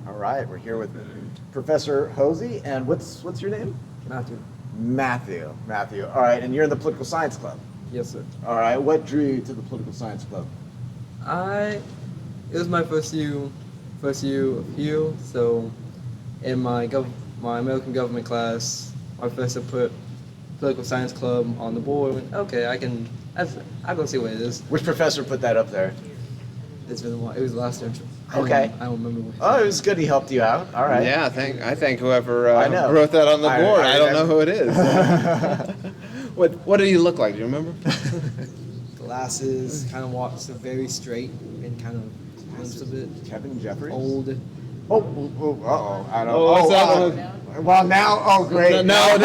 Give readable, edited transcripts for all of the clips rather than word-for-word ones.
All right, we're here with Professor Hosey, and what's your name? Matthew. Matthew. All right, and you're in the Political Science Club. Yes, sir. All right, what drew you to the Political Science Club? It was my first year here, so in my American government class, my professor put Political Science Club on the board. Okay, I'll go see what it is. Which professor put that up there? It's been a while. It was last year. Okay. I don't remember. Oh, it was good he helped you out. All right. Yeah, I think whoever I know. wrote that on the board, I don't I- know who it is. What do you look like? Do you remember? Glasses, kind of walks very straight and kind of limps a bit. Kevin Jeffries? Old. Uh-oh. I don't Oh, what's that one? Well, now, great. No,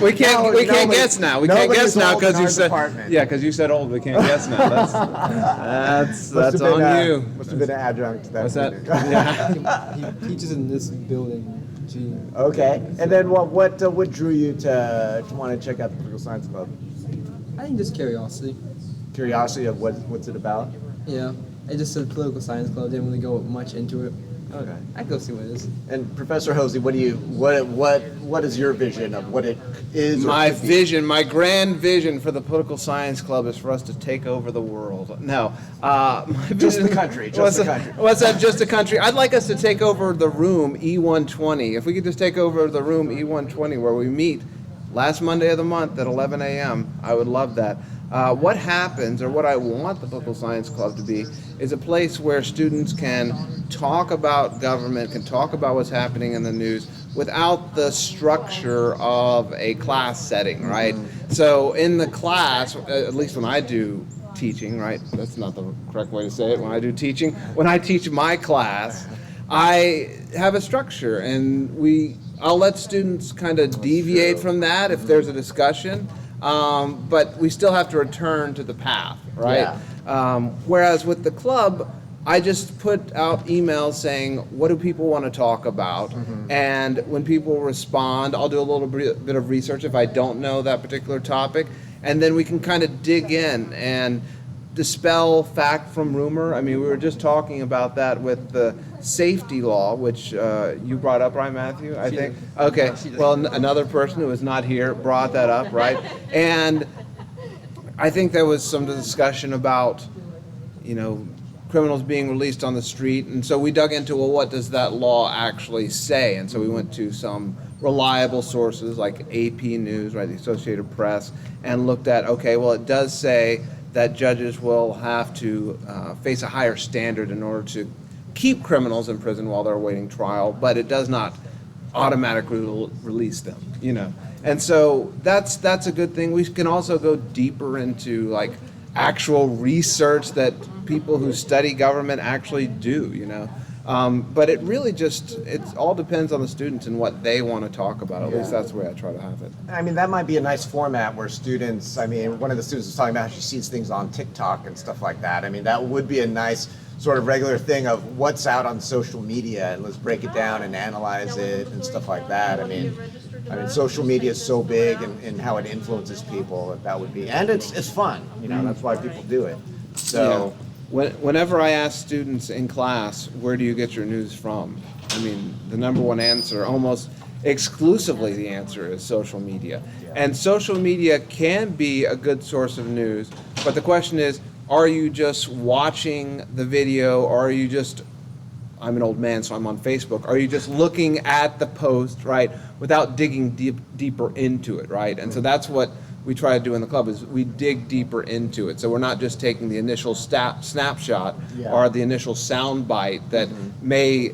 we can't. No, We can't nobody- guess now. We can't nobody's guess now old in because you our said. department. Yeah, because you said old. We can't guess now. That's Must have on been, you. Must have been an adjunct to that. What's that? meeting. Yeah. He teaches in this building. Gee. Okay. And then what drew you to want to check out the Political Science Club? I think just curiosity. Curiosity of what's it about? Yeah. I just said political science club. Didn't really go much into it. Okay. I go see what it is. And Professor Hosey, what is your vision of what it is? or My could be? vision, my grand vision for the Political Science Club is for us to take over the world. No, my Just the vision- country, just what's the that- country. What's that? Just the country. I'd like us to take over the room E120. If we could just take over the room E120 where we meet last Monday of the month at 11 a.m., I would love that. What happens, or what I want the Political Science Club to be, is a place where students can talk about government, can talk about what's happening in the news without the structure of a class setting, right? So in the class, at least when I do teaching, right? That's not the correct way to say it. When I do teaching, when I teach my class, I have a structure, and I'll let students kind of deviate from that if there's a discussion. But we still have to return to the path, right? Whereas with the club, I just put out emails saying, what do people want to talk about? And when people respond, I'll do a little bit of research if I don't know that particular topic. And then we can kind of dig in and dispel fact from rumor. I mean, we were just talking about that with the safety law, which you brought up, right, Matthew? I think. Okay. Well, another person who was not here brought that up, right? And I think there was some discussion about, criminals being released on the street, and so we dug into, well, what does that law actually say? And so we went to some reliable sources like AP News, right, the Associated Press, and looked at, okay, well, it does say that judges will have to face a higher standard in order to keep criminals in prison while they're awaiting trial, but it does not automatically release them, And so that's a good thing. We can also go deeper into like actual research that people who study government actually do, But it really it all depends on the students and what they want to talk about. At least that's the way I try to have it. I mean, that might be a nice format where students, one of the students was talking about how she sees things on TikTok and stuff like that. I mean, that would be a nice sort of regular thing of what's out on social media, and let's break it down and analyze it and stuff like that. I mean, social media is so big and how it influences people. That would be, and it's fun. That's why people do it. So. Yeah. Whenever I ask students in class, where do you get your news from? I mean, the number one answer, almost exclusively the answer is social media. Yeah. And social media can be a good source of news, but the question is, are you just watching the video, or are you just, I'm an old man, so I'm on Facebook, are you just looking at the post, right, without digging deeper into it, right? And so that's what we try to do in the club, is we dig deeper into it. So we're not just taking the initial snapshot or the initial sound bite that may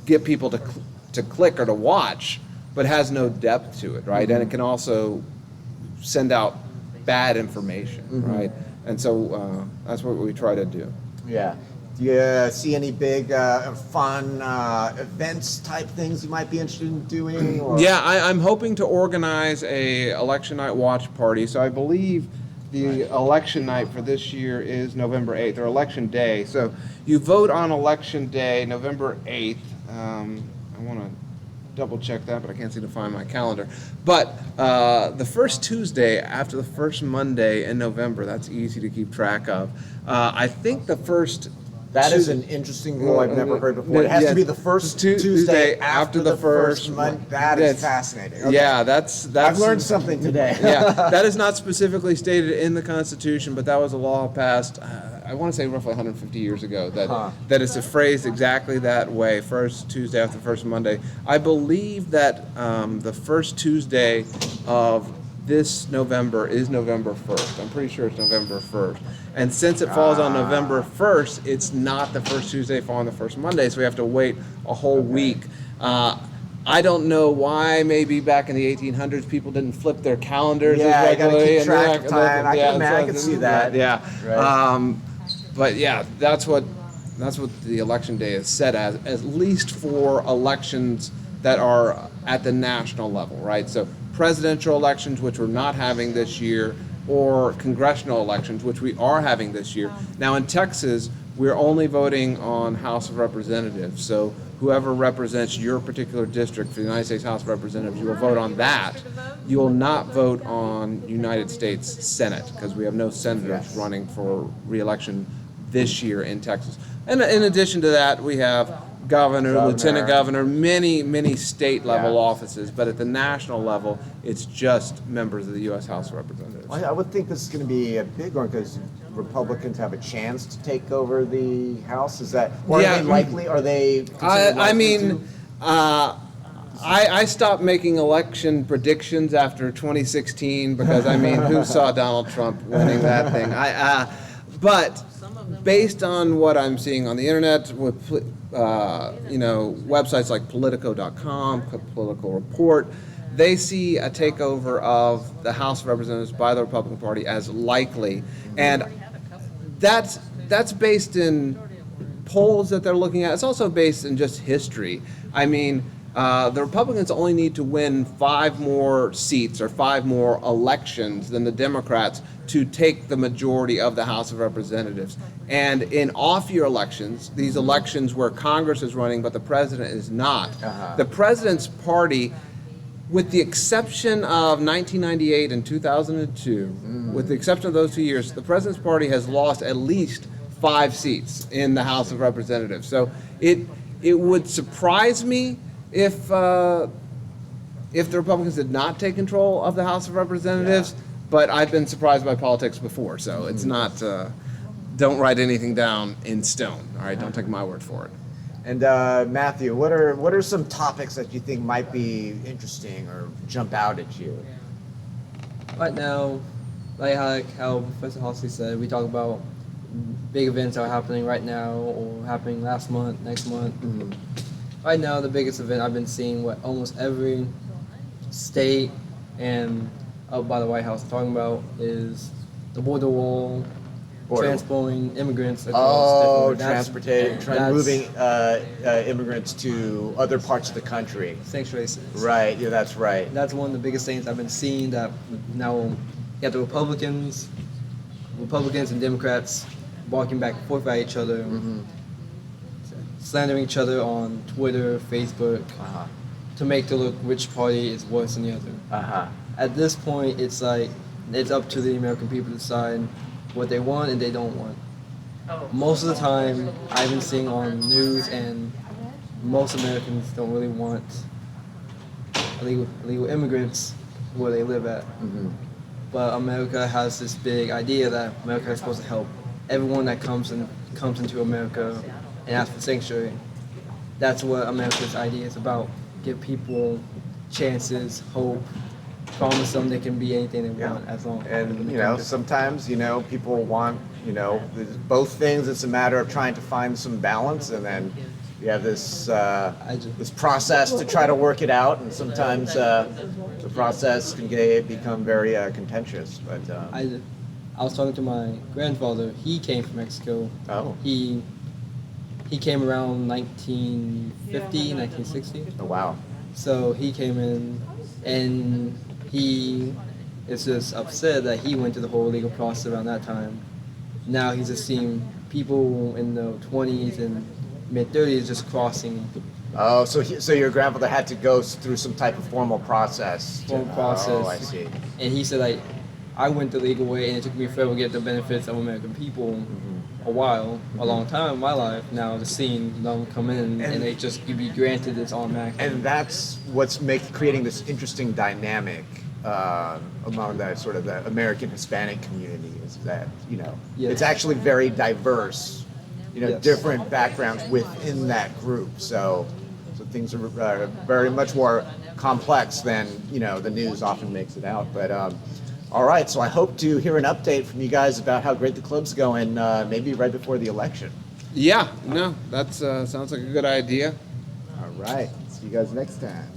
get people to click or to watch, but has no depth to it, right? And it can also send out bad information, right? And so that's what we try to do. Yeah. Do you see any big fun events type things you might be interested in doing? Or? Yeah, I'm hoping to organize a election night watch party. So I believe the election night for this year is November 8th, or election day. So you vote on election day, November 8th. I want to double check that, but I can't seem to find my calendar. But the first Tuesday after the first Monday in November, that's easy to keep track of. I think the first That is an interesting rule I've never heard before. It has to be the first Tuesday after the first Monday. That is fascinating. Okay. Yeah, that's. I've learned something today. Yeah, that is not specifically stated in the Constitution, but that was a law passed, I want to say roughly 150 years ago, that it's phrased exactly that way, first Tuesday after the first Monday. I believe that the first Tuesday of this November is November 1st. I'm pretty sure it's November 1st. And since it falls on November 1st, it's not the first Tuesday following the first Monday, so we have to wait a whole week. I don't know why. Maybe back in the 1800s, people didn't flip their calendars as regularly. You gotta keep track of time. I can see that. Yeah. Right. But yeah, that's what the election day is set as, at least for elections that are at the national level, right? So presidential elections, which we're not having this year, or congressional elections, which we are having this year. Now in Texas, we're only voting on House of Representatives. So whoever represents your particular district for the United States House of Representatives, you will vote on that. You will not vote on United States Senate, because we have no senators running for re-election this year in Texas. And in addition to that, we have governor, lieutenant governor, many state level offices, but at the national level, it's just members of the U.S. House of Representatives. Well, I would think this is going to be a big one because Republicans have a chance to take over the House. Is that, or are they likely? Are they? I stopped making election predictions after 2016 because who saw Donald Trump winning that thing? But based on what I'm seeing on the internet with websites like Politico.com, Political Report, they see a takeover of the House of Representatives by the Republican Party as likely, and that's based in polls that they're looking at. It's also based in just history. The Republicans only need to win 5 more seats or 5 more elections than the Democrats to take the majority of the House of Representatives. And in off-year elections, these elections where Congress is running but the president is not, the president's party, with the exception of 1998 and 2002, with the exception of those 2 years, the president's party has lost at least 5 seats in the House of Representatives. So it would surprise me if the Republicans did not take control of the House of Representatives, but I've been surprised by politics before, so it's not, don't write anything down in stone, all right? Don't take my word for it. And Matthew, what are some topics that you think might be interesting or jump out at you? Right now, like how Professor Hosey said, we talk about big events that are happening right now or happening last month, next month. Right now, the biggest event I've been seeing what almost every state and up by the White House talking about is the border wall, transporting immigrants across moving immigrants to other parts of the country. sanctuary cities. Right, yeah, that's right. That's one of the biggest things I've been seeing, that now you have the Republicans and Democrats walking back and forth at each other, slandering each other on Twitter, Facebook, to make to look which party is worse than the other. At this point, it's like it's up to the American people to decide what they want and they don't want. Most of the time, I've been seeing on news, and most Americans don't really want illegal immigrants where they live at. But America has this big idea that America is supposed to help everyone that comes into America and asks for sanctuary. That's what America's idea is about. Give people chances, hope, promise them they can be anything they want as long as. And sometimes people want both things. It's a matter of trying to find some balance, and then you have this this process to try to work it out, and sometimes the process can become very contentious. But I was talking to my grandfather. He came from Mexico. He came around 1950, 1960. Oh wow! So he came in, and he is just upset that he went through the whole legal process around that time. Now he's just seeing people in the 20s and mid-30s just crossing. Oh, so your grandfather had to go through some type of formal process. Oh, I see. And he said, I went the legal way, and it took me forever to get the benefits of American people, a while, a long time in my life. Now just seeing them come in and they just you be granted this automatic. And that's what's creating this interesting dynamic among the sort of the American Hispanic community is that, you know, Yes. it's actually very diverse, you know, Yes. different backgrounds within that group. So things are very much more complex than, you know, the news often makes it out. But all right, so I hope to hear an update from you guys about how great the club's going, maybe right before the election. Yeah, no, that sounds like a good idea. All right, see you guys next time.